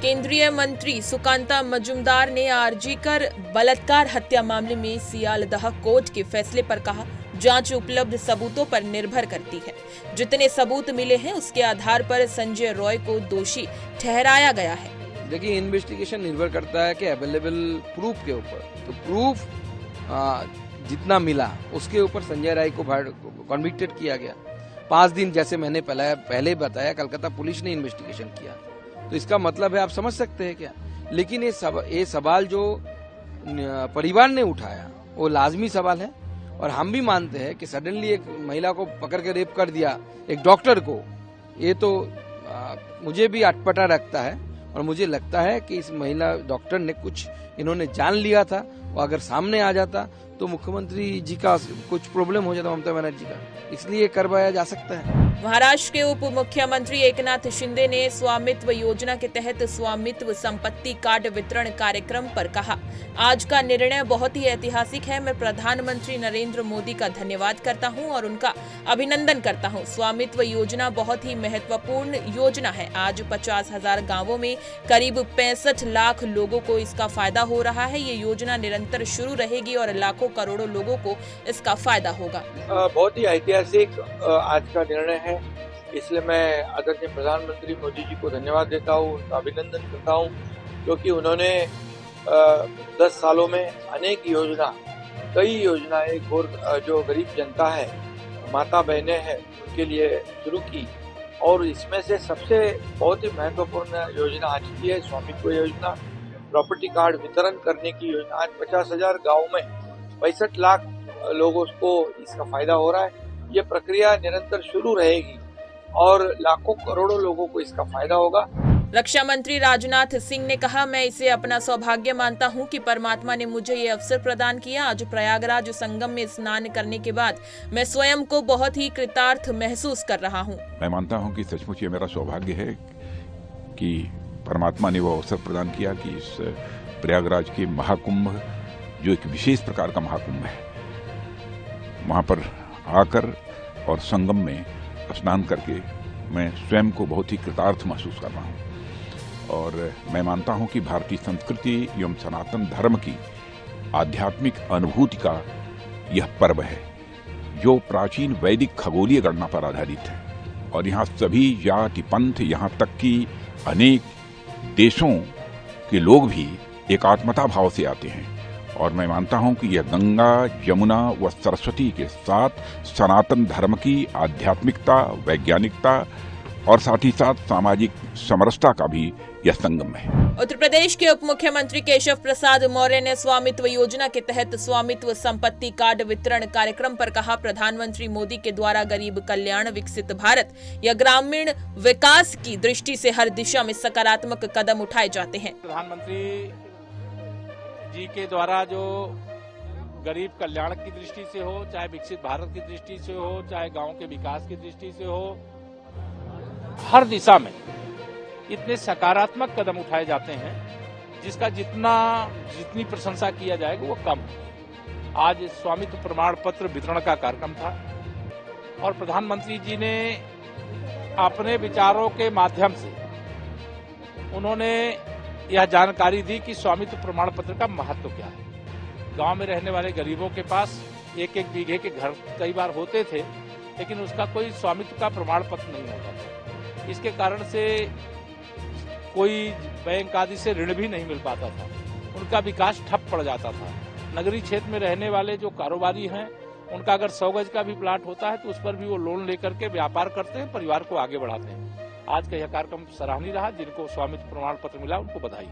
केंद्रीय मंत्री सुकांता मजूमदार ने आरजीकर बलात्कार हत्या मामले में सियालदह कोर्ट के फैसले पर कहा, जांच उपलब्ध सबूतों पर निर्भर करती है। जितने सबूत मिले हैं उसके आधार पर संजय रॉय को दोषी ठहराया गया है। देखिए, इन्वेस्टिगेशन निर्भर करता है कि अवेलेबल प्रूफ के ऊपर। तो प्रूफ जितना मिला उसके ऊपर संजय राय को कन्विक्टेड किया गया। 5 दिन जैसे मैंने पहले बताया, कलकत्ता पुलिस ने इन्वेस्टिगेशन किया, तो इसका मतलब है आप समझ सकते हैं क्या। लेकिन ये सवाल जो परिवार ने उठाया वो लाजमी सवाल है, और हम भी मानते हैं कि सडनली एक महिला को पकड़ के रेप कर दिया, एक डॉक्टर को, ये तो मुझे भी अटपटा रखता है। और मुझे लगता है कि इस महिला डॉक्टर ने कुछ इन्होंने जान लिया था, वो अगर सामने आ जाता तो मुख्यमंत्री जी का कुछ प्रॉब्लम हो जाता, ममता बनर्जी का, इसलिए करवाया जा सकता है। महाराष्ट्र के उप मुख्यमंत्री एकनाथ शिंदे ने स्वामित्व योजना के तहत स्वामित्व संपत्ति कार्ड वितरण कार्यक्रम पर कहा, आज का निर्णय बहुत ही ऐतिहासिक है। मैं प्रधानमंत्री नरेंद्र मोदी का धन्यवाद करता हूं और उनका अभिनंदन करता हूं। स्वामित्व योजना बहुत ही महत्वपूर्ण योजना है। आज 50,000 गांवों में करीब 65 लाख लोगों को इसका फायदा हो रहा है। ये योजना निरंतर शुरू रहेगी और लाखों करोड़ों लोगों को इसका फायदा होगा। बहुत ही ऐतिहासिक आज का निर्णय है, इसलिए मैं आदरणीय प्रधानमंत्री मोदी जी को धन्यवाद देता हूँ, उनका अभिनंदन करता हूँ, क्योंकि उन्होंने 10 सालों में अनेक योजना, कई योजनाएं जो गरीब जनता है, माता बहनें हैं, उनके लिए शुरू की। और इसमें से सबसे बहुत ही महत्वपूर्ण योजना आज की है स्वामित्व योजना, प्रॉपर्टी कार्ड वितरण करने की योजना। आज 50,000 गाँव में 65 लाख लोगों को इसका फायदा हो रहा है। ये प्रक्रिया निरंतर शुरू रहेगी और लाखों करोड़ों लोगों को इसका फायदा होगा। रक्षा मंत्री राजनाथ सिंह ने कहा, मैं इसे अपना सौभाग्य मानता हूं कि परमात्मा ने मुझे ये अवसर प्रदान किया। आज प्रयागराज संगम में स्नान करने के बाद मैं स्वयं को बहुत ही कृतार्थ महसूस कर रहा हूं। मैं मानता हूं कि सचमुच ये मेरा सौभाग्य है कि परमात्मा ने वो अवसर प्रदान किया कि इस प्रयागराज के महाकुंभ, जो एक विशेष प्रकार का महाकुंभ है, वहां पर आकर और संगम में स्नान करके मैं स्वयं को बहुत ही कृतार्थ महसूस कर रहा हूँ। और मैं मानता हूँ कि भारतीय संस्कृति एवं सनातन धर्म की आध्यात्मिक अनुभूति का यह पर्व है, जो प्राचीन वैदिक खगोलीय गणना पर आधारित है। और यहाँ सभी जाति पंथ, यहाँ तक कि अनेक देशों के लोग भी एकात्मता भाव से आते हैं। और मैं मानता हूं कि यह गंगा, यमुना व सरस्वती के साथ सनातन धर्म की आध्यात्मिकता, वैज्ञानिकता और साथ ही साथ सामाजिक समरसता का भी यह संगम है। उत्तर प्रदेश के उप मुख्यमंत्री केशव प्रसाद मौर्य ने स्वामित्व योजना के तहत स्वामित्व संपत्ति कार्ड वितरण कार्यक्रम पर कहा, प्रधानमंत्री मोदी के द्वारा गरीब कल्याण, विकसित भारत या ग्रामीण विकास की दृष्टि से हर दिशा में सकारात्मक कदम उठाए जाते हैं। प्रधानमंत्री जी के द्वारा जो गरीब कल्याण की दृष्टि से हो, चाहे विकसित भारत की दृष्टि से हो, चाहे गांव के विकास की दृष्टि से हो, हर दिशा में इतने सकारात्मक कदम उठाए जाते हैं जिसका जितनी प्रशंसा किया जाएगा वो कम है। आज स्वामित्व प्रमाण पत्र वितरण का कार्यक्रम था और प्रधानमंत्री जी ने अपने विचारों के माध्यम से उन्होंने यह जानकारी दी कि स्वामित्व प्रमाण पत्र का महत्व क्या है। गांव में रहने वाले गरीबों के पास 1-1 बीघे के घर कई बार होते थे, लेकिन उसका कोई स्वामित्व का प्रमाण पत्र नहीं होता था। इसके कारण से कोई बैंक आदि से ऋण भी नहीं मिल पाता था, उनका विकास ठप पड़ जाता था। नगरीय क्षेत्र में रहने वाले जो कारोबारी हैं, उनका अगर 100 गज का भी प्लाट होता है तो उस पर भी वो लोन लेकर के व्यापार करते हैं, परिवार को आगे बढ़ाते हैं। आज का यह कार्यक्रम सराहनीय रहा। जिनको स्वामित्व प्रमाण पत्र मिला उनको बधाई।